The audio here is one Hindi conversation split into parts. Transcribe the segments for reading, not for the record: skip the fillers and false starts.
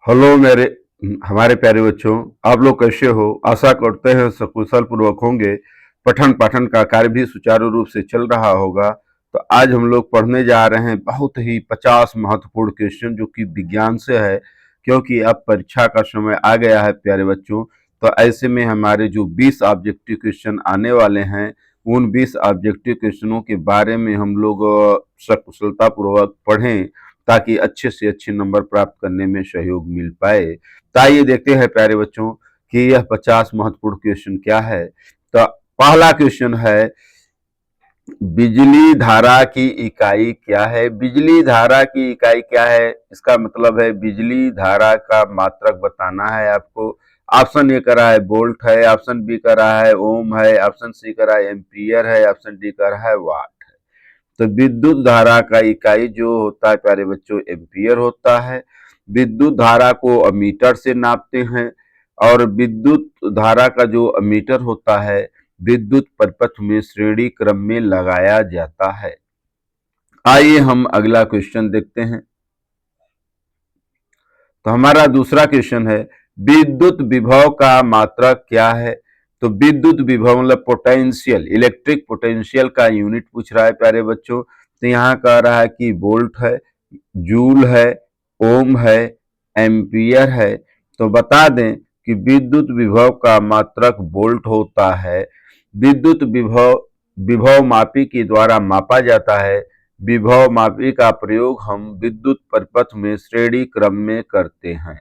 हेलो मेरे हमारे प्यारे बच्चों। आप लोग कैसे हो? आशा करते हैं सकुशल पूर्वक होंगे। पठन पाठन का कार्य भी सुचारू रूप से चल रहा होगा। तो आज हम लोग पढ़ने जा रहे हैं बहुत ही 50 महत्वपूर्ण क्वेश्चन जो कि विज्ञान से है, क्योंकि अब परीक्षा का समय आ गया है प्यारे बच्चों। तो ऐसे में हमारे जो 20 ऑब्जेक्टिव क्वेश्चन आने वाले हैं, उन 20 ऑब्जेक्टिव क्वेश्चनों के बारे में हम लोग सकुशलता पूर्वक पढ़ें, ताकि अच्छे से अच्छे नंबर प्राप्त करने में सहयोग मिल पाए। तो आइए देखते हैं प्यारे बच्चों कि यह 50 महत्वपूर्ण क्वेश्चन क्या है। तो पहला क्वेश्चन है, बिजली धारा की इकाई क्या है? बिजली धारा की इकाई क्या है? इसका मतलब है बिजली धारा का मात्रक बताना है आपको। ऑप्शन ए कर रहा है वोल्ट है, ऑप्शन बी कर रहा है ओम है, ऑप्शन सी कर रहा है एम्पियर है, ऑप्शन डी कर रहा है वाट। तो विद्युत धारा का इकाई जो होता है प्यारे बच्चों, एम्पियर होता है। विद्युत धारा को अमीटर से नापते हैं, और विद्युत धारा का जो अमीटर होता है विद्युत परिपथ में श्रेणी क्रम में लगाया जाता है। आइए हम अगला क्वेश्चन देखते हैं। तो हमारा दूसरा क्वेश्चन है, विद्युत विभव का मात्रक क्या है? तो विद्युत विभव मतलब पोटेंशियल, इलेक्ट्रिक पोटेंशियल का यूनिट पूछ रहा है प्यारे बच्चों। तो यहाँ कह रहा है कि वोल्ट है, जूल है, ओम है, एम्पियर है। तो बता दें कि विद्युत विभव का मात्रक वोल्ट होता है। विद्युत विभव विभव मापी के द्वारा मापा जाता है। विभव मापी का प्रयोग हम विद्युत परिपथ में श्रेणी क्रम में करते हैं।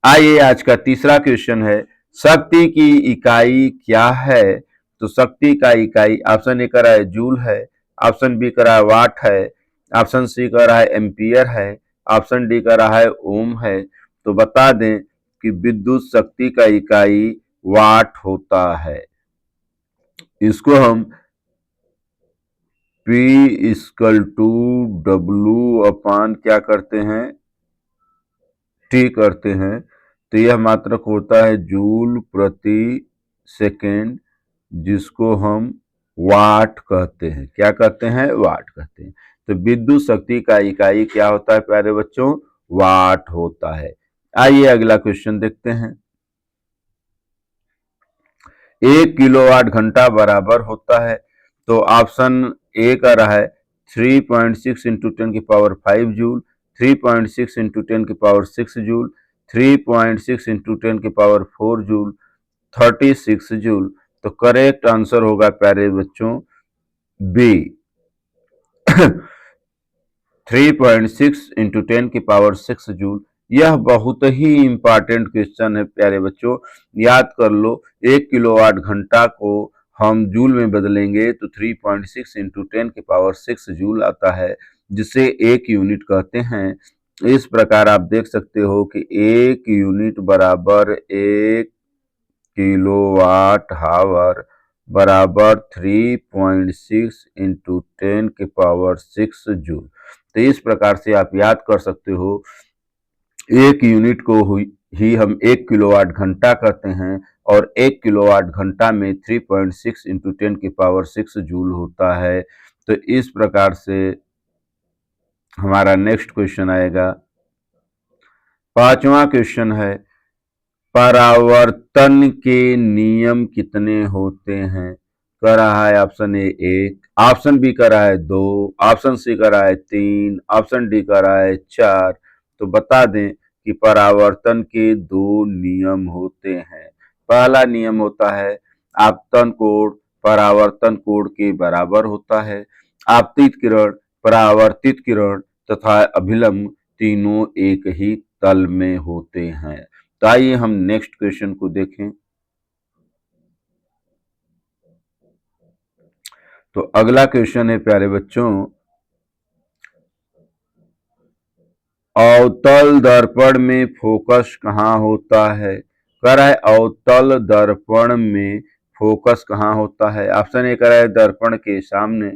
आइए आज का तीसरा क्वेश्चन है, शक्ति की इकाई क्या है? तो शक्ति का इकाई ऑप्शन ए का रहा है जूल है, ऑप्शन बी का रहा है वाट है, ऑप्शन सी का रहा है एम्पियर है, ऑप्शन डी का रहा है ओम है। तो बता दें कि विद्युत शक्ति का इकाई वाट होता है। इसको हम P इक्वल टू डब्लू अपान क्या करते हैं, टी करते हैं। तो यह मात्रक होता है जूल प्रति सेकेंड, जिसको हम वाट कहते हैं। क्या कहते हैं? वाट कहते हैं। तो विद्युत शक्ति का इकाई क्या होता है प्यारे बच्चों? वाट होता है। आइए अगला क्वेश्चन देखते हैं। 1 किलोवाट घंटा बराबर होता है। तो ऑप्शन ए का रहा है 3.6 into 10⁵ joule, 3.6 into 10⁶ joule, 3.6 into 10⁴ joule, 36 joule. तो करेक्ट आंसर होगा प्यारे बच्चों बी 3.6 इंटू 10⁶ जूल। यह बहुत ही इंपॉर्टेंट क्वेश्चन है प्यारे बच्चों, याद कर लो। 1 किलोवाट घंटा को हम जूल में बदलेंगे तो 3.6 इंटू 10⁶ जूल आता है, जिसे एक यूनिट कहते हैं। इस प्रकार आप देख सकते हो कि एक यूनिट बराबर 1 किलोवाट बराबर 3.6 इंटू 10⁶ जूल। तो इस प्रकार से आप याद कर सकते हो, एक यूनिट को ही हम 1 किलोवाट घंटा कहते हैं, और 1 किलोवाट घंटा में 3.6 इंटू 10⁶ जूल होता है। तो इस प्रकार से हमारा नेक्स्ट क्वेश्चन आएगा। पांचवा क्वेश्चन है, परावर्तन के नियम कितने होते हैं? कर रहा है ऑप्शन ए 1, ऑप्शन बी कर रहा है 2, ऑप्शन सी कर रहा है 3, ऑप्शन डी कर रहा है 4। तो बता दें कि परावर्तन के 2 नियम होते हैं। पहला नियम होता है, आपतन कोण परावर्तन कोण के बराबर होता है। आपतित किरण, परावर्तित किरण तथा अभिलंब तीनों एक ही तल में होते हैं। तो आइए हम नेक्स्ट क्वेश्चन को देखें। तो अगला क्वेश्चन है प्यारे बच्चों, अवतल दर्पण में फोकस कहाँ होता है? कह रहा है अवतल दर्पण में फोकस कहाँ होता है। ऑप्शन ए कह रहा है दर्पण के सामने,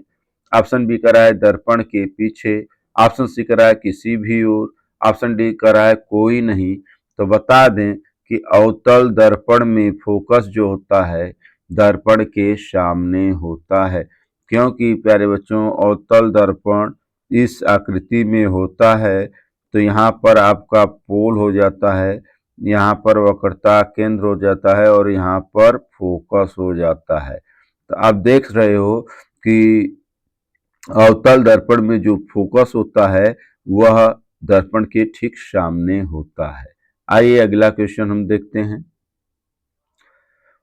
ऑप्शन बी कह रहा है दर्पण के पीछे, ऑप्शन सी कह रहा है किसी भी ओर, ऑप्शन डी कह रहा है कोई नहीं। तो बता दें कि अवतल दर्पण में फोकस जो होता है दर्पण के सामने होता है, क्योंकि प्यारे बच्चों अवतल दर्पण इस आकृति में होता है। तो यहाँ पर आपका पोल हो जाता है, यहाँ पर वक्रता केंद्र हो जाता है और यहाँ पर फोकस हो जाता है। तो आप देख रहे हो कि अवतल दर्पण में जो फोकस होता है वह दर्पण के ठीक सामने होता है। आइए अगला क्वेश्चन हम देखते हैं।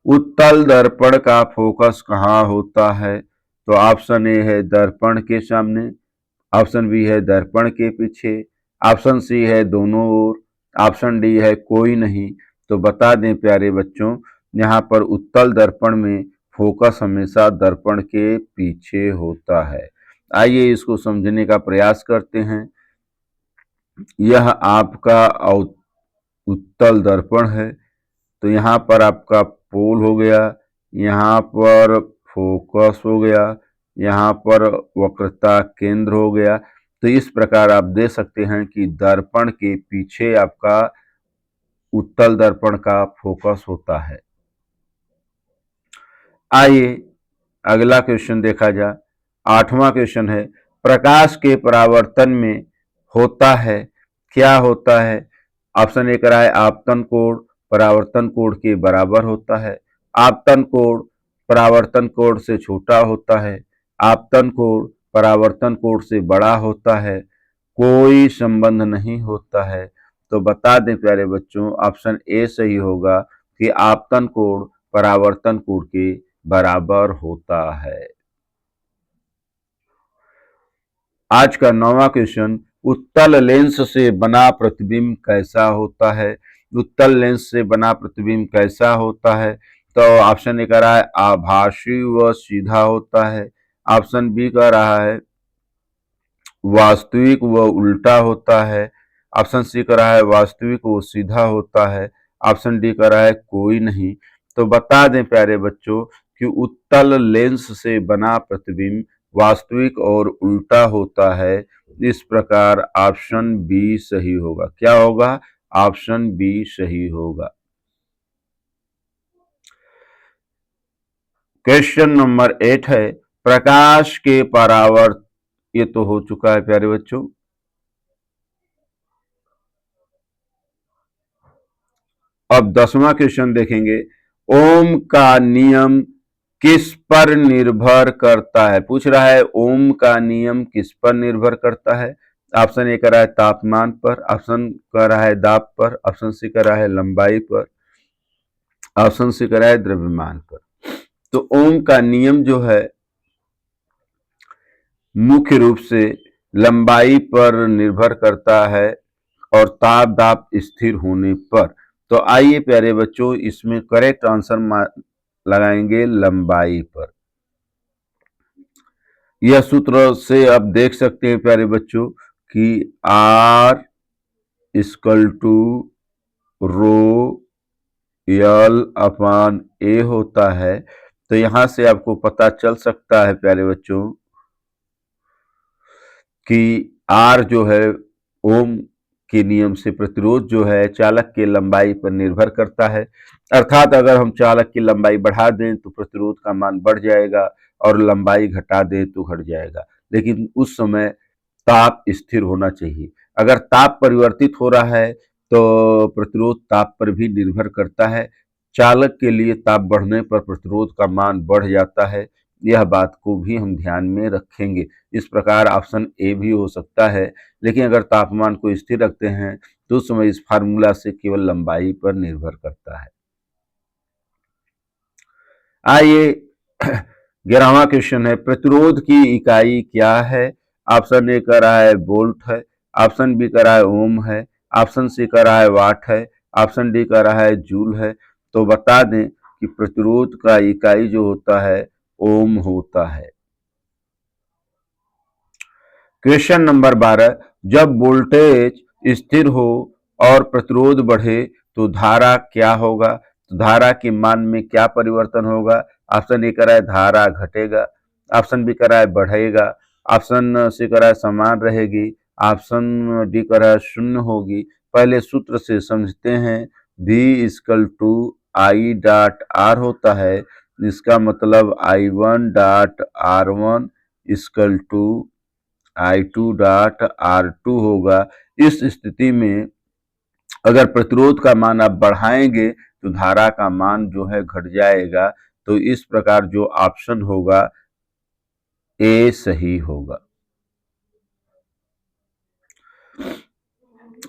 उत्तल दर्पण का फोकस कहाँ होता है? तो ऑप्शन ए है दर्पण के सामने, ऑप्शन बी है दर्पण के पीछे, ऑप्शन सी है दोनों ओर, ऑप्शन डी है कोई नहीं। तो बता दें प्यारे बच्चों, यहाँ पर उत्तल दर्पण में फोकस हमेशा दर्पण के पीछे होता है। आइए इसको समझने का प्रयास करते हैं। यह आपका उत्तल दर्पण है, तो यहाँ पर आपका पोल हो गया, यहाँ पर फोकस हो गया, यहाँ पर वक्रता केंद्र हो गया। तो इस प्रकार आप देख सकते हैं कि दर्पण के पीछे आपका उत्तल दर्पण का फोकस होता है। आइए अगला क्वेश्चन देखा जाए। 8वां क्वेश्चन है, प्रकाश के परावर्तन में होता है, क्या होता है? ऑप्शन ए करा है आपतन कोण परावर्तन कोण के बराबर होता है, आपतन कोण परावर्तन कोण से छोटा होता है, आपतन कोण परावर्तन कोण से बड़ा होता है, कोई संबंध नहीं होता है। तो बता दें प्यारे बच्चों, ऑप्शन ए सही होगा कि आपतन कोण परावर्तन कोण के बराबर होता है। आज का 9वां क्वेश्चन, उत्तल लेंस से बना प्रतिबिंब कैसा होता है? उत्तल लेंस से बना प्रतिबिंब कैसा होता है? तो ऑप्शन ए कह रहा है आभासी व सीधा होता है, ऑप्शन बी कह रहा है वास्तविक व उल्टा होता है, ऑप्शन सी कह रहा है वास्तविक व सीधा होता है, ऑप्शन डी कह रहा है कोई नहीं। तो बता दें प्यारे बच्चों कि उत्तल लेंस से बना प्रतिबिंब वास्तविक और उल्टा होता है। इस प्रकार ऑप्शन बी सही होगा। क्या होगा? ऑप्शन बी सही होगा। क्वेश्चन नंबर 8 है, प्रकाश के परावर्त, ये तो हो चुका है प्यारे बच्चों। अब 10वां क्वेश्चन देखेंगे, ओम का नियम किस पर निर्भर करता है? पूछ रहा है ओम का नियम किस पर निर्भर करता है? ऑप्शन ए कह रहा है तापमान पर, ऑप्शन कह रहा है दाब पर, ऑप्शन सी कह रहा है लंबाई पर, ऑप्शन सी कह रहा है द्रव्यमान पर। तो ओम का नियम जो है मुख्य रूप से लंबाई पर निर्भर करता है और ताप दाब स्थिर होने पर। तो आइए प्यारे बच्चों, इसमें करेक्ट आंसर लगाएंगे लंबाई पर। यह सूत्र से आप देख सकते हैं प्यारे बच्चों कि आर इक्वल टू रो यल अपान ए होता है। तो यहां से आपको पता चल सकता है प्यारे बच्चों कि आर जो है ओम के नियम से प्रतिरोध जो है चालक के लंबाई पर निर्भर करता है। अर्थात अगर हम चालक की लंबाई बढ़ा दें तो प्रतिरोध का मान बढ़ जाएगा और लंबाई घटा दें तो घट जाएगा, लेकिन उस समय ताप स्थिर होना चाहिए। अगर ताप परिवर्तित हो रहा है तो प्रतिरोध ताप पर भी निर्भर करता है। चालक के लिए ताप बढ़ने पर प्रतिरोध का मान बढ़ जाता है। यह बात को भी हम ध्यान में रखेंगे। इस प्रकार ऑप्शन ए भी हो सकता है, लेकिन अगर तापमान को स्थिर रखते हैं तो उस समय इस फार्मूला से केवल लंबाई पर निर्भर करता है। आइए 11वां क्वेश्चन है, प्रतिरोध की इकाई क्या है? ऑप्शन ए कह रहा है वोल्ट है, ऑप्शन बी कह रहा है ओम है, ऑप्शन सी कह रहा है वाट है, ऑप्शन डी कह रहा है जूल है। तो बता दें कि प्रतिरोध का इकाई जो होता है ओम होता है। क्वेश्चन नंबर 12, जब वोल्टेज स्थिर हो और प्रतिरोध बढ़े तो धारा क्या होगा? तो धारा के मान में क्या परिवर्तन होगा? ऑप्शन ए कह रहा है धारा घटेगा, ऑप्शन बी कह रहा है बढ़ेगा, ऑप्शन सी कह रहा है समान रहेगी, ऑप्शन डी कह रहा है शून्य होगी। पहले सूत्र से समझते हैं। V equal to I dot R होता है, इसका मतलब I1 dot R1 equal to I2 dot R2 होगा। इस स्थिति में अगर प्रतिरोध का मान आप बढ़ाएंगे तो धारा का मान जो है घट जाएगा। तो इस प्रकार जो ऑप्शन होगा ए सही होगा।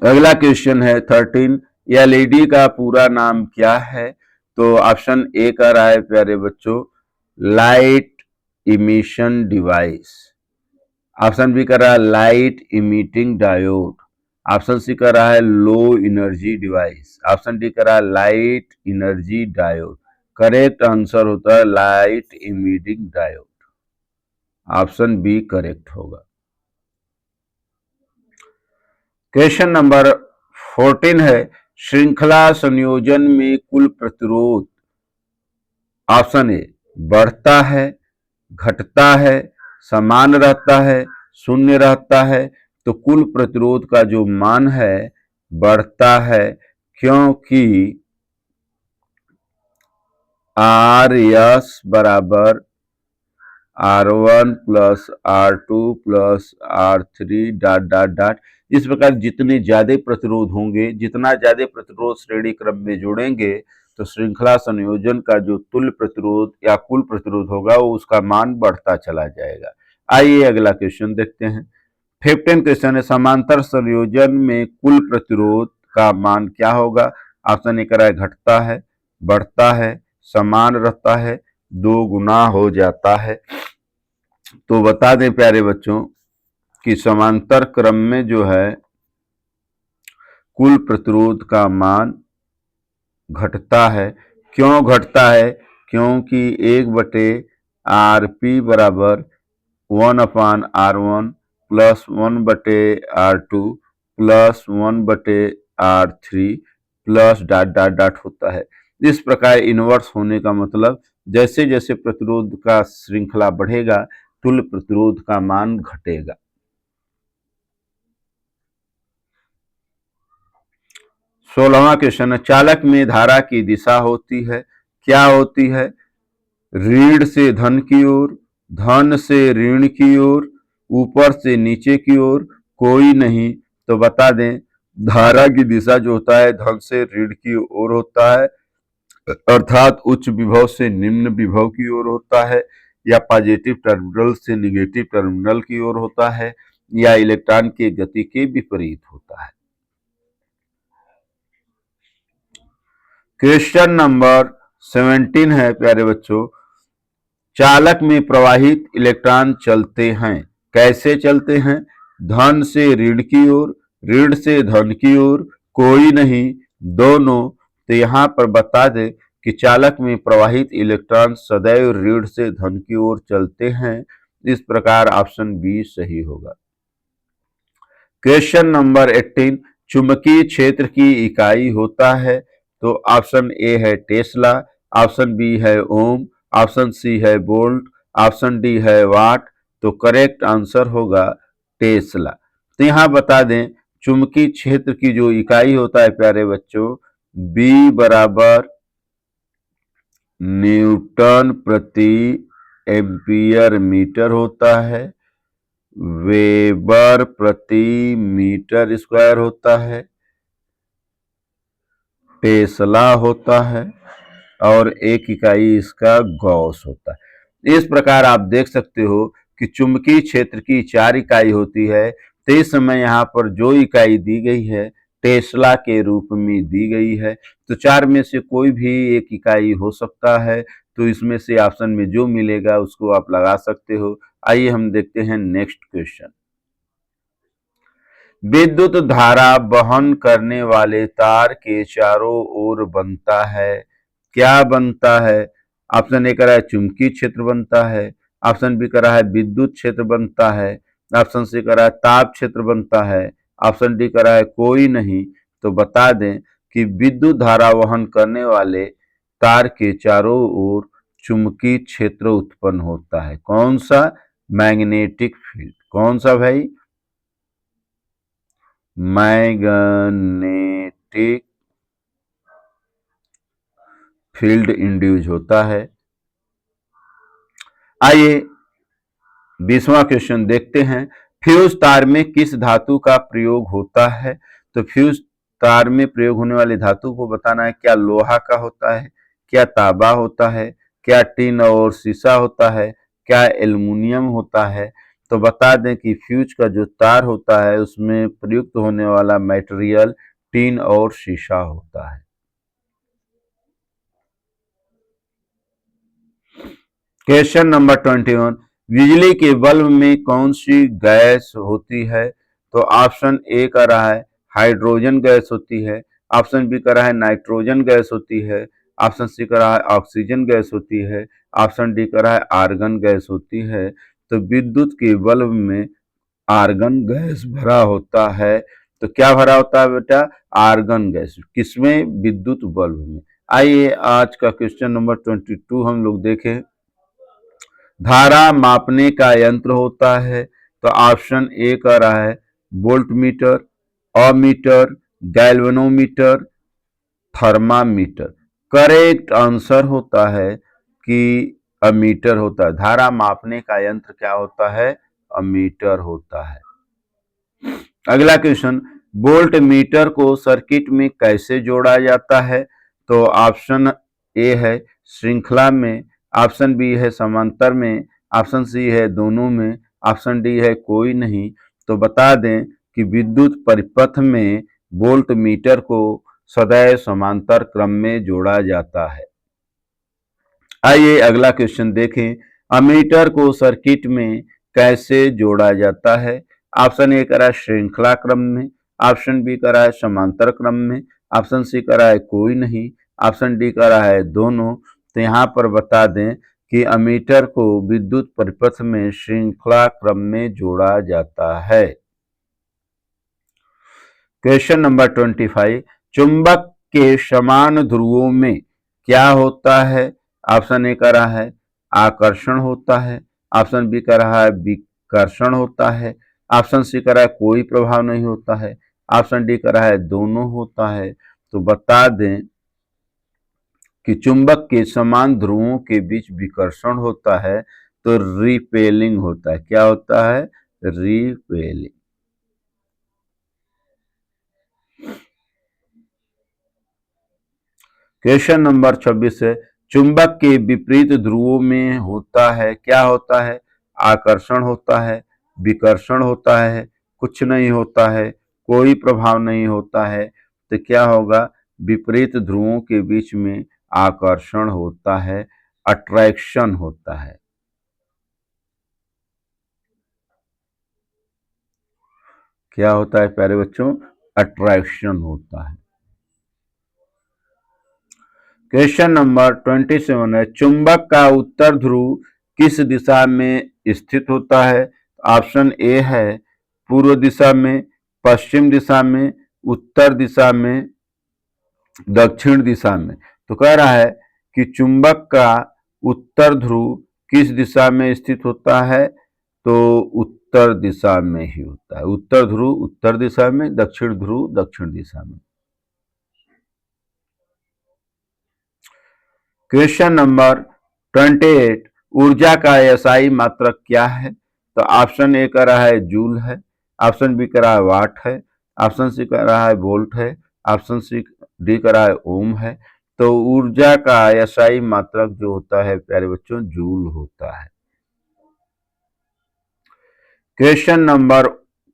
अगला क्वेश्चन है 13, एलईडी का पूरा नाम क्या है? तो ऑप्शन ए का रहा है प्यारे बच्चों light emission device, option B कर रहा है light emitting diode, option C कर रहा है low energy device, option D कर रहा है light energy diode. Correct answer होता है light emitting diode, option B correct होगा। क्वेश्चन नंबर 14 है श्रृंखला संयोजन में कुल प्रतिरोध ऑप्शन ए बढ़ता है, घटता है, समान रहता है, शून्य रहता है। तो कुल प्रतिरोध का जो मान है बढ़ता है, क्योंकि आर एस बराबर R1 plus R2 plus R3 dot dot dot. इस प्रकार जितने ज्यादा प्रतिरोध होंगे, जितना ज्यादा प्रतिरोध श्रेणी क्रम में जोड़ेंगे तो श्रृंखला संयोजन का जो तुल्य प्रतिरोध या कुल प्रतिरोध होगा वो उसका मान बढ़ता चला जाएगा। आइए अगला क्वेश्चन देखते हैं। 15 क्वेश्चन है समांतर संयोजन में कुल प्रतिरोध का मान क्या होगा? ऑप्शन ए करा है घटता है, बढ़ता है, समान रहता है, दो गुना हो जाता है। तो बता दें प्यारे बच्चों कि समांतर क्रम में जो है कुल प्रतिरोध का मान घटता है। क्यों घटता है? क्योंकि 1/RP बराबर 1/R1 plus 1/R2 plus 1/R3 plus dot dot dot होता है। इस प्रकार इनवर्स होने का मतलब जैसे जैसे प्रतिरोध का श्रृंखला बढ़ेगा तुल्य प्रतिरोध का मान घटेगा। 16वां क्वेश्चन है चालक में धारा की दिशा होती है, क्या होती है? ऋण से धन की ओर, धन से ऋण की ओर, ऊपर से नीचे की ओर, कोई नहीं। तो बता दें धारा की दिशा जो होता है धन से ऋण की ओर होता है, अर्थात उच्च विभव से निम्न विभव की ओर होता है, या पॉजिटिव टर्मिनल से निगेटिव टर्मिनल की ओर होता है, या इलेक्ट्रॉन की गति के विपरीत होता है। क्वेश्चन नंबर 17 है प्यारे बच्चों चालक में प्रवाहित इलेक्ट्रॉन चलते हैं, कैसे चलते हैं? धन से ऋण की ओर, ऋण से धन की ओर, कोई नहीं, दोनों। तो यहां पर बता दें कि चालक में प्रवाहित इलेक्ट्रॉन सदैव ऋण से धन की ओर चलते हैं। इस प्रकार ऑप्शन बी सही होगा। क्वेश्चन नंबर 18 चुंबकीय क्षेत्र की इकाई होता है। तो ऑप्शन ए है टेस्ला, ऑप्शन बी है ओम, ऑप्शन सी है वोल्ट, ऑप्शन डी है वाट। तो करेक्ट आंसर होगा टेस्ला। तो यहां बता दें चुंबकीय क्षेत्र की जो इकाई होता है प्यारे बच्चों बी बराबर न्यूटन प्रति एम्पियर मीटर होता है, वेबर प्रति मीटर स्क्वायर होता है, टेस्ला होता है और एक इकाई इसका गॉस होता है। इस प्रकार आप देख सकते हो कि चुंबकीय क्षेत्र की 4 इकाई होती है। तो इस समय यहाँ पर जो इकाई दी गई है टेस्ला के रूप में दी गई है। तो 4 में से कोई भी एक इकाई हो सकता है। तो इसमें से ऑप्शन में जो मिलेगा उसको आप लगा सकते हो। आइए हम देखते हैं नेक्स्ट क्वेश्चन। विद्युत धारा वहन करने वाले तार के चारों ओर बनता है, क्या बनता है? ऑप्शन ए करा है चुंबकीय क्षेत्र बनता है, ऑप्शन बी करा है विद्युत क्षेत्र बनता है, ऑप्शन सी करा है ताप क्षेत्र बनता है, ऑप्शन डी करा है कोई नहीं। तो बता दें कि विद्युत धारा वहन करने वाले तार के चारों ओर चुंबकीय क्षेत्र उत्पन्न होता है। कौन सा? Magnetic field. कौन सा भाई? मैग्नेटिक फील्ड इंड्यूस होता है। आइए 20वां क्वेश्चन देखते हैं। फ्यूज तार में किस धातु का प्रयोग होता है? तो फ्यूज तार में प्रयोग होने वाली धातु को बताना है। क्या लोहा का होता है, क्या तांबा होता है, क्या टिन और शीशा होता है, क्या एल्युमिनियम होता है? तो बता दें कि फ्यूज का जो तार होता है उसमें प्रयुक्त होने वाला मटेरियल टिन और शीशा होता है। क्वेश्चन नंबर 21, बिजली के बल्ब में कौन सी गैस होती है? तो ऑप्शन ए कर रहा है हाइड्रोजन गैस होती है, ऑप्शन बी कर रहा है नाइट्रोजन गैस होती है, ऑप्शन सी कर रहा है ऑक्सीजन गैस होती है, ऑप्शन डी कर रहा है आर्गन गैस होती है। तो विद्युत के बल्ब में आर्गन गैस भरा होता है। तो क्या भरा होता है बेटा? Argon gas. किसमें? विद्युत बल्ब में। आइए आज का क्वेश्चन नंबर 22 हम लोग देखें। धारा मापने का यंत्र होता है। तो ऑप्शन ए का रहा है voltmeter, ammeter, galvanometer, thermometer. Correct answer होता है कि अमीटर होता है। धारा मापने का यंत्र क्या होता है? अमीटर होता है। अगला क्वेश्चन, वोल्ट मीटर को सर्किट में कैसे जोड़ा जाता है? तो ऑप्शन ए है श्रृंखला में, ऑप्शन बी है समांतर में, ऑप्शन सी है दोनों में, ऑप्शन डी है कोई नहीं। तो बता दें कि विद्युत परिपथ में वोल्ट मीटर को सदैव समांतर क्रम में जोड़ा जाता है। आइए अगला क्वेश्चन देखें। अमीटर को सर्किट में कैसे जोड़ा जाता है? ऑप्शन ए करा है श्रृंखला क्रम में, ऑप्शन बी करा है समांतर क्रम में, ऑप्शन सी करा है कोई नहीं, ऑप्शन डी करा है दोनों। तो यहाँ पर बता दें कि अमीटर को विद्युत परिपथ में श्रृंखला क्रम में जोड़ा जाता है। क्वेश्चन नंबर 25, चुंबक के समान ध्रुवों में क्या होता है? ऑप्शन ए का रहा है आकर्षण होता है, ऑप्शन बी का रहा है विकर्षण होता है, ऑप्शन सी का रहा है कोई प्रभाव नहीं होता है, ऑप्शन डी का रहा है दोनों होता है। तो बता दें कि चुंबक के समान ध्रुवों के बीच विकर्षण होता है तो रिपेलिंग होता है। क्या होता है? रिपेलिंग। क्वेश्चन नंबर 26 है, चुंबक के विपरीत ध्रुवों में होता है, क्या होता है? आकर्षण होता है, विकर्षण होता है, कुछ नहीं होता है, कोई प्रभाव नहीं होता है। तो क्या होगा? विपरीत ध्रुवों के बीच में आकर्षण होता है, अट्रैक्शन होता है। क्या होता है प्यारे बच्चों? अट्रैक्शन होता है। क्वेश्चन नंबर 27 है, चुंबक का उत्तर ध्रुव किस दिशा में स्थित होता है? ऑप्शन ए है पूर्व दिशा में, पश्चिम दिशा में, उत्तर दिशा में, दक्षिण दिशा में। तो कह रहा है कि चुंबक का उत्तर ध्रुव किस दिशा में स्थित होता है? तो उत्तर दिशा में ही होता है। उत्तर ध्रुव उत्तर दिशा में, दक्षिण ध्रुव दक्षिण दिशा में। क्वेश्चन नंबर 28, ऊर्जा का एसआई मात्रक क्या है? तो ऑप्शन ए का रहा है जूल है, ऑप्शन बी का रहा है वाट है, ऑप्शन सी का रहा है वोल्ट है, ऑप्शन सी डी का रहा है ओम है। तो ऊर्जा का एसआई मात्रक जो होता है प्यारे बच्चों जूल होता है। क्वेश्चन नंबर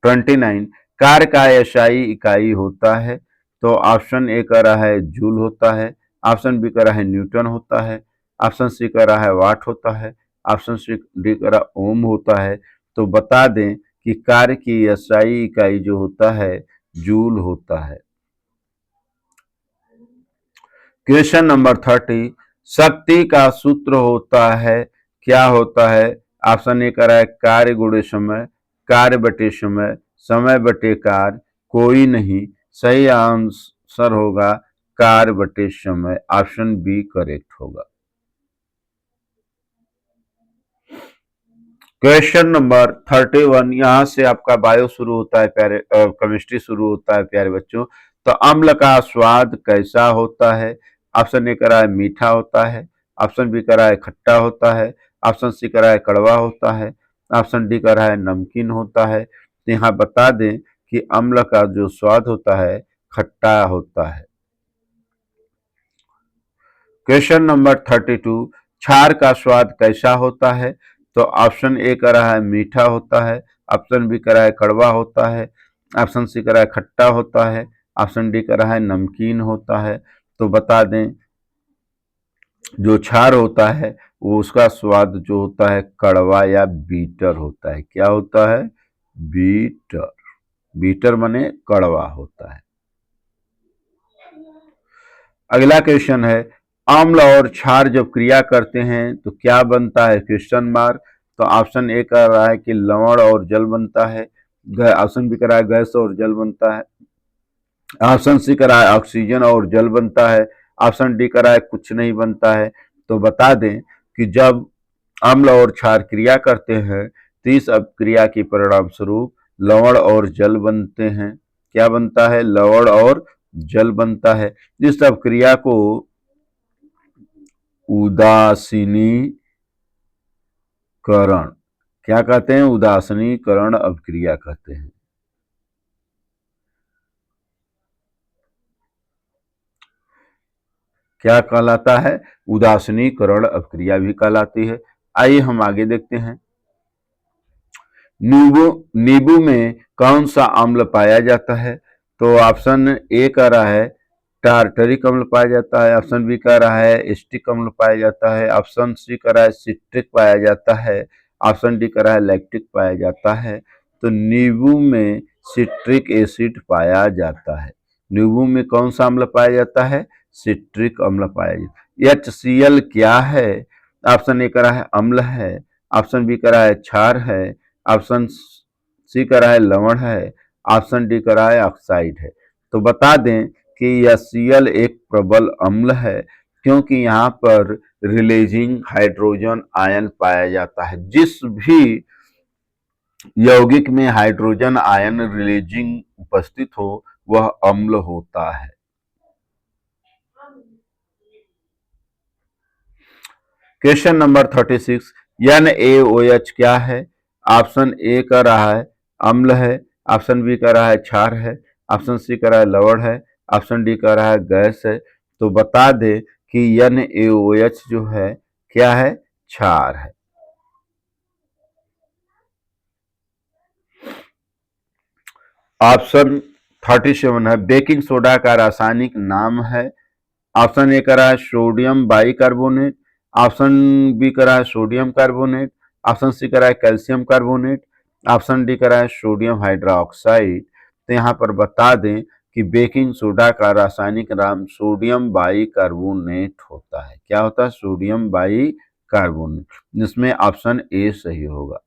29, कार्य का एसआई इकाई होता है। तो ऑप्शन ए का रहा है जूल होता है, ऑप्शन बी का रहा है न्यूटन होता है, ऑप्शन सी का रहा है वाट होता है, ऑप्शन सी डी का रहा ओम होता है। तो बता दें कि कार्य की एसआई इकाई जो होता है जूल होता है। क्वेश्चन नंबर 30, शक्ति का सूत्र होता है, क्या होता है? ऑप्शन ए कर रहा है कार्य गुणे समय, कार्य बटे समय, समय बटे कार्य, कोई नहीं। सही आंसर होगा कार्य बटे समय, ऑप्शन बी करेक्ट होगा। क्वेश्चन नंबर 31, यहाँ से आपका बायो शुरू होता है प्यारे, केमिस्ट्री शुरू होता है प्यारे बच्चों। तो अम्ल का स्वाद कैसा होता है? ऑप्शन ए करा है मीठा होता है, ऑप्शन बी करा है खट्टा होता है, ऑप्शन सी करा है कड़वा होता है, ऑप्शन डी करा है नमकीन होता है। तो यहाँ बता दें कि अम्ल का जो स्वाद होता है खट्टा होता है। क्वेश्चन नंबर 32, क्षार का स्वाद कैसा होता है? तो ऑप्शन ए कह रहा है मीठा होता है, ऑप्शन बी कह रहा है कड़वा होता है, ऑप्शन सी कह रहा है खट्टा होता है, ऑप्शन डी कह रहा है नमकीन होता है। तो बता दें जो क्षार होता है वो उसका स्वाद जो होता है कड़वा या बीटर होता है। क्या होता है? बीटर। बीटर माने कड़वा होता है। अगला क्वेश्चन है, अम्ल और क्षार जब क्रिया करते हैं तो क्या बनता है? Question mark. तो ऑप्शन ए कह रहा है कि लवण और जल बनता है, ऑप्शन बी कह रहा है गैस और जल बनता है, ऑप्शन सी कह रहा है ऑक्सीजन और जल बनता है, ऑप्शन डी कह रहा है कुछ नहीं बनता है। तो बता दें कि जब अम्ल और क्षार क्रिया करते हैं तो इस अपक्रिया के परिणाम स्वरूप लवण और जल बनते हैं। क्या बनता है? लवण और जल बनता है। इस अपक्रिया को उदासीनीकरण क्या कहते हैं? उदासीनीकरण अपक्रिया कहते हैं। क्या कहलाता है? उदासीनीकरण अपक्रिया भी कहलाती है। आइए हम आगे देखते हैं। नींबू में कौन सा अम्ल पाया जाता है? तो ऑप्शन ए कह रहा है टार्टरिक अम्ल पाया जाता है, ऑप्शन बी कह रहा है एस्टिक अम्ल पाया जाता है, ऑप्शन सी कह रहा है सिट्रिक पाया जाता है, ऑप्शन डी कह रहा है लैक्टिक पाया जाता है। तो नींबू में सिट्रिक एसिड पाया जाता है। नींबू में कौन सा अम्ल पाया जाता है? सिट्रिक अम्ल पाया जाता है। HCl क्या है? ऑप्शन ए कह रहा है अम्ल है, ऑप्शन बी कह रहा है क्षार है, ऑप्शन सी कह रहा है लवण है, ऑप्शन डी कह रहा है ऑक्साइड है। तो बता दें कि यह Cl एक प्रबल अम्ल है क्योंकि यहाँ पर रिलीजिंग हाइड्रोजन आयन पाया जाता है। जिस भी यौगिक में हाइड्रोजन आयन रिलीजिंग उपस्थित हो वह अम्ल होता है। क्वेश्चन नंबर 36, NaOH क्या है? ऑप्शन ए कह रहा है अम्ल है, ऑप्शन बी कह रहा है क्षार है, ऑप्शन सी कह रहा है लवण है, ऑप्शन डी कह रहा है गैस है। तो बता दे कि NaOH जो है क्या है? क्षार है। ऑप्शन 37 है बेकिंग सोडा का रासायनिक नाम है। ऑप्शन ए कह रहा है सोडियम बाइकार्बोनेट, ऑप्शन बी कह रहा है सोडियम कार्बोनेट, ऑप्शन सी कह रहा है कैल्शियम कार्बोनेट, ऑप्शन डी कह रहा है सोडियम हाइड्रोक्साइड। तो यहाँ पर बता दें कि बेकिंग सोडा का रासायनिक नाम सोडियम बाइकार्बोनेट होता है। क्या होता है? सोडियम बाइकार्बोनेट, जिसमें ऑप्शन ए सही होगा।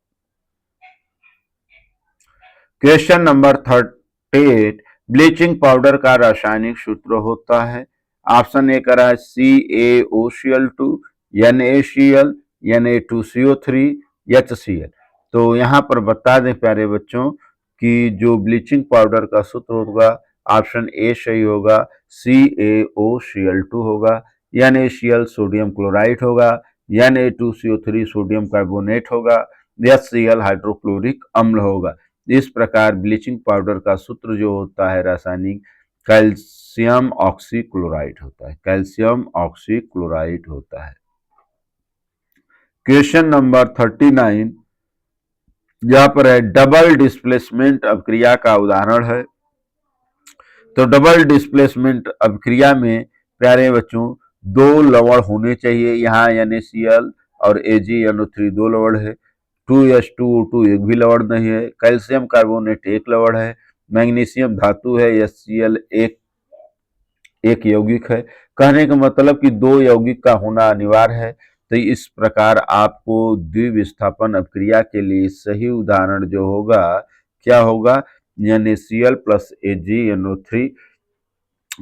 क्वेश्चन नंबर 38, ब्लीचिंग पाउडर का रासायनिक सूत्र होता है। ऑप्शन ए कह रहा है CaOCl2, NaCl, Na2CO3, HCl। तो यहाँ पर बता दें प्यारे बच्चों कि जो ब्लीचिंग पाउडर का सूत्र होगा ऑप्शन ए सही होगा, CaOCl2 होगा, NaCl सोडियम क्लोराइड होगा, Na2CO3 सोडियम कार्बोनेट होगा, HCl हाइड्रोक्लोरिक अम्ल होगा। इस प्रकार ब्लीचिंग पाउडर का सूत्र जो होता है रासायनिक कैल्शियम ऑक्सीक्लोराइड होता है। कैल्शियम ऑक्सीक्लोराइड होता है। क्वेश्चन नंबर 39, यहाँ पर है डबल डिस्प्लेसमेंट अभिक्रिया का उदाहरण है। तो डबल डिस्प्लेसमेंट अभिक्रिया में प्यारे बच्चों दो लवण होने चाहिए। यहाँ NaCl और AgNO3 दो लवण है, 2H2O2 एक भी लवण नहीं है, कैल्शियम कार्बोनेट एक लवण है, मैग्नीशियम धातु है, HCl एक यौगिक है। कहने का मतलब कि दो यौगिक का होना अनिवार्य है। तो इस प्रकार आपको द्विविस्थापन अभिक्रिया के लिए सही उदाहरण जो होगा क्या होगा? NaCl प्लस AgNO3,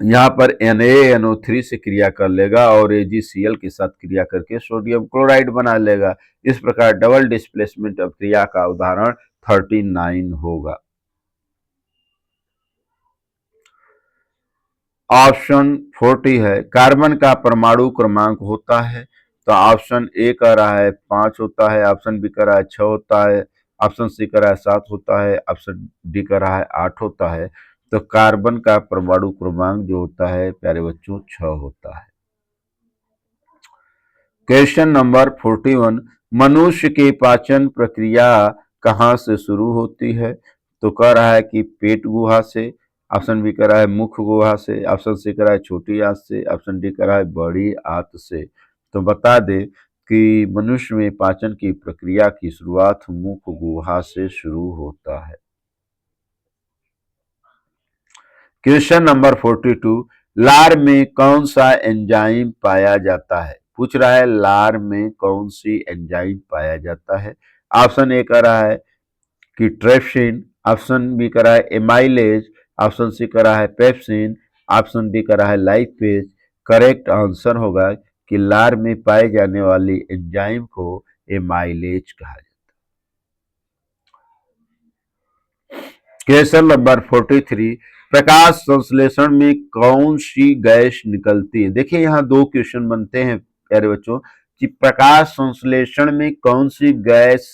यहाँ पर NaNO3 से क्रिया कर लेगा और AgCl के साथ क्रिया करके सोडियम क्लोराइड बना लेगा। इस प्रकार डबल डिस्प्लेसमेंट अभिक्रिया का उदाहरण 39 होगा। ऑप्शन 40 है कार्बन का परमाणु क्रमांक होता है। तो ऑप्शन ए कह रहा है 5 होता है, ऑप्शन बी कह रहा है 6 होता है, ऑप्शन सी का रहा है 7 होता है, ऑप्शन डी का रहा है 8 होता है। तो कार्बन का परमाणु क्रमांक जो होता है प्यारे बच्चों 6 होता है। क्वेश्चन नंबर 41, मनुष्य की पाचन प्रक्रिया कहाँ से शुरू होती है? तो कह रहा है कि पेट गुहा से, ऑप्शन बी कह रहा है मुख गुहा से, ऑप्शन सी कह रहा है छोटी आंत से, ऑप्शन डी कह रहा है बड़ी आंत से। तो बता दे कि मनुष्य में पाचन की प्रक्रिया की शुरुआत मुख गुहा से शुरू होता है। क्वेश्चन नंबर 42, लार में कौन सा एंजाइम पाया जाता है? पूछ रहा है लार में कौन सी एंजाइम पाया जाता है। ऑप्शन ए कह रहा है कि ट्रेप्सिन, ऑप्शन बी कह रहा है एमाइलेज, ऑप्शन सी कह रहा है पेप्सिन, ऑप्शन डी कह रहा है लाइपेज। करेक्ट आंसर होगा कि लार में पाए जाने वाली एंजाइम को एमाइलेज कहा जाता है। क्वेश्चन नंबर 43, प्रकाश संश्लेषण में कौन सी गैस निकलती है? देखिए यहाँ दो क्वेश्चन बनते हैं प्यारे बच्चों कि प्रकाश संश्लेषण में कौन सी गैस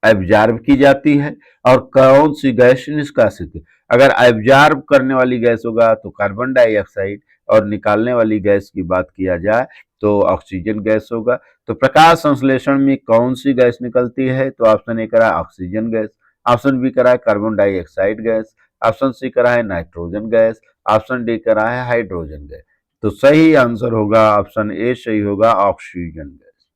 एब्जॉर्ब की जाती है और कौन सी गैस निष्कासित है। अगर एब्जॉर्ब करने वाली गैस होगा तो कार्बन डाइऑक्साइड, और निकालने वाली गैस की बात किया जाए तो ऑक्सीजन गैस होगा। तो प्रकाश संश्लेषण में कौन सी गैस निकलती है? तो ऑप्शन ए करा ऑक्सीजन गैस, ऑप्शन बी करा है carbon dioxide gas, option C करा है नाइट्रोजन गैस, ऑप्शन डी करा है हाइड्रोजन गैस। तो सही आंसर होगा ऑप्शन ए सही होगा, ऑक्सीजन गैस।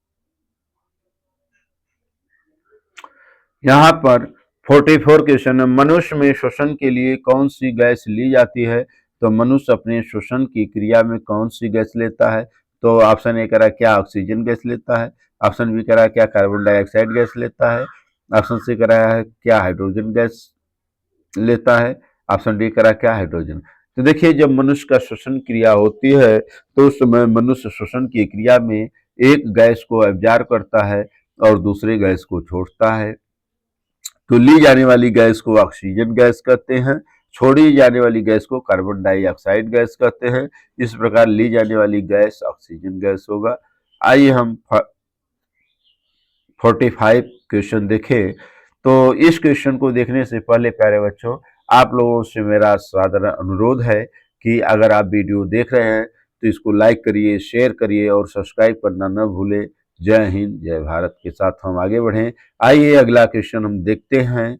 यहाँ पर 44 क्वेश्चन है, मनुष्य में श्वसन के लिए कौन सी गैस ली जाती है? तो मनुष्य अपने श्वसन की क्रिया में कौन सी गैस लेता है? तो ऑप्शन ए कह रहा है क्या ऑक्सीजन गैस लेता है, ऑप्शन बी कह रहा है क्या कार्बन डाइऑक्साइड गैस लेता है, ऑप्शन सी कह रहा है क्या हाइड्रोजन गैस लेता है, ऑप्शन डी कह रहा है क्या हाइड्रोजन। तो देखिए जब मनुष्य का श्वसन क्रिया होती है तो उस समय मनुष्य श्वसन की क्रिया में एक गैस को एब्जॉर्ब करता है और दूसरी गैस को छोड़ता है। तो ली जाने वाली गैस को ऑक्सीजन गैस कहते हैं, छोड़ी जाने वाली गैस को कार्बन डाइऑक्साइड गैस कहते हैं। इस प्रकार ली जाने वाली गैस ऑक्सीजन गैस होगा। आइए हम 45 क्वेश्चन देखें। तो इस क्वेश्चन को देखने से पहले प्यारे बच्चों आप लोगों से मेरा साधारण अनुरोध है कि अगर आप वीडियो देख रहे हैं तो इसको लाइक करिए, शेयर करिए और सब्सक्राइब करना न भूलें। जय हिंद, जय भारत के साथ हम आगे बढ़ें। आइए अगला क्वेश्चन हम देखते हैं।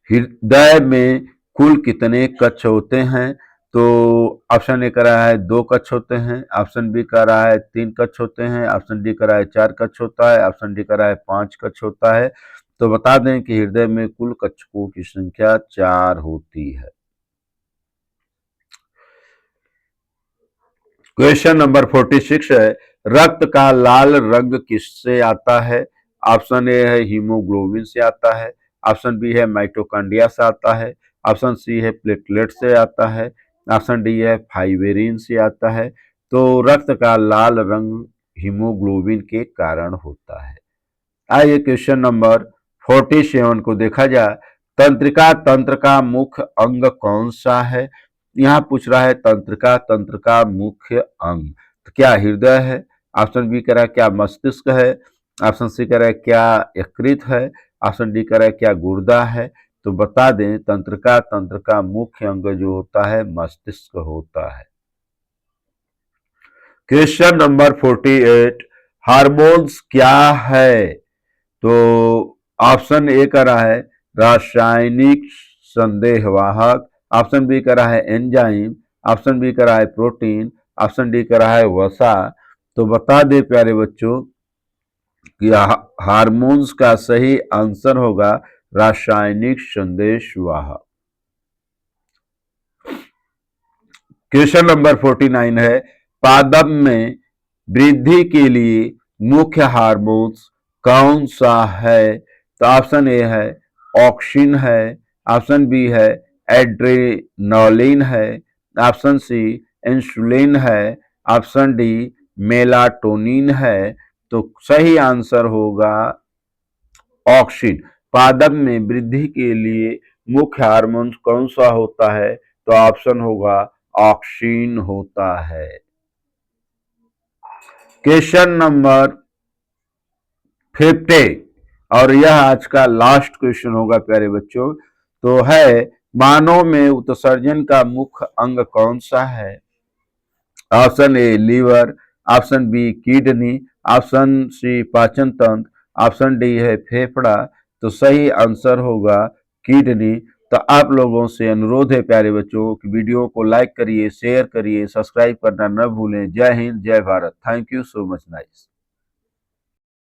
हृदय में कुल कितने कक्ष होते हैं? तो ऑप्शन ए कह रहा है 2 कक्ष होते हैं, ऑप्शन बी कह रहा है 3 कक्ष होते हैं, ऑप्शन डी कह रहा है 4 कक्ष होता है, ऑप्शन डी कह रहा है 5 कक्ष होता है। तो बता दें कि हृदय में कुल कक्षकों की संख्या 4 होती है। क्वेश्चन नंबर 46 है, रक्त का लाल रंग किससे आता है? ऑप्शन ए है हीमोग्लोबिन से आता है, ऑप्शन बी है माइटोकॉन्ड्रिया से आता है, ऑप्शन सी है प्लेटलेट से आता है, ऑप्शन डी है फाइब्रिन से आता है। तो रक्त का लाल रंग हीमोग्लोबिन के कारण होता है। आइए क्वेश्चन नंबर 47 को देखा जाए। तंत्रिका तंत्र का मुख्य अंग कौन सा है? यहाँ पूछ रहा है तंत्रिका तंत्र का मुख्य अंग। तो क्या हृदय है, ऑप्शन बी कह रहा है क्या मस्तिष्क है, ऑप्शन सी कह रहा है क्या यकृत है, ऑप्शन डी कह रहा है क्या गुर्दा है। तो बता दें तंत्रिका तंत्र का मुख्य अंग जो होता है मस्तिष्क होता है। क्वेश्चन नंबर 48, हार्मोन्स क्या है? तो ऑप्शन ए कह रहा है रासायनिक संदेहवाहक, ऑप्शन बी कह रहा है एंजाइम, ऑप्शन बी कह रहा है प्रोटीन, ऑप्शन डी कह रहा है वसा। तो बता दे प्यारे बच्चों कि हार्मोन्स का सही आंसर होगा रासायनिक संदेशवाहक। क्वेश्चन नंबर 49 है, पादप में वृद्धि के लिए मुख्य हार्मोन्स कौन सा है? तो ऑप्शन ए है ऑक्सिन है, ऑप्शन बी है एड्रेनालिन है, ऑप्शन सी इंसुलिन है, ऑप्शन डी मेलाटोनिन है। तो सही आंसर होगा ऑक्सिन। पादप में वृद्धि के लिए मुख्य हार्मोन कौन सा होता है? तो ऑप्शन होगा ऑक्सिन होता है। क्वेश्चन नंबर 50, और यह आज का लास्ट क्वेश्चन होगा प्यारे बच्चों। तो है, मानव में उत्सर्जन का मुख्य अंग कौन सा है? Option A liver, option B kidney, option C पाचन तंत्र, ऑप्शन डी है फेफड़ा। तो सही आंसर होगा किडनी। तो आप लोगों से अनुरोध है प्यारे बच्चों कि वीडियो को लाइक करिए, शेयर करिए, सब्सक्राइब करना न भूलें। जय हिंद, जय Bharat. Thank you so much nice.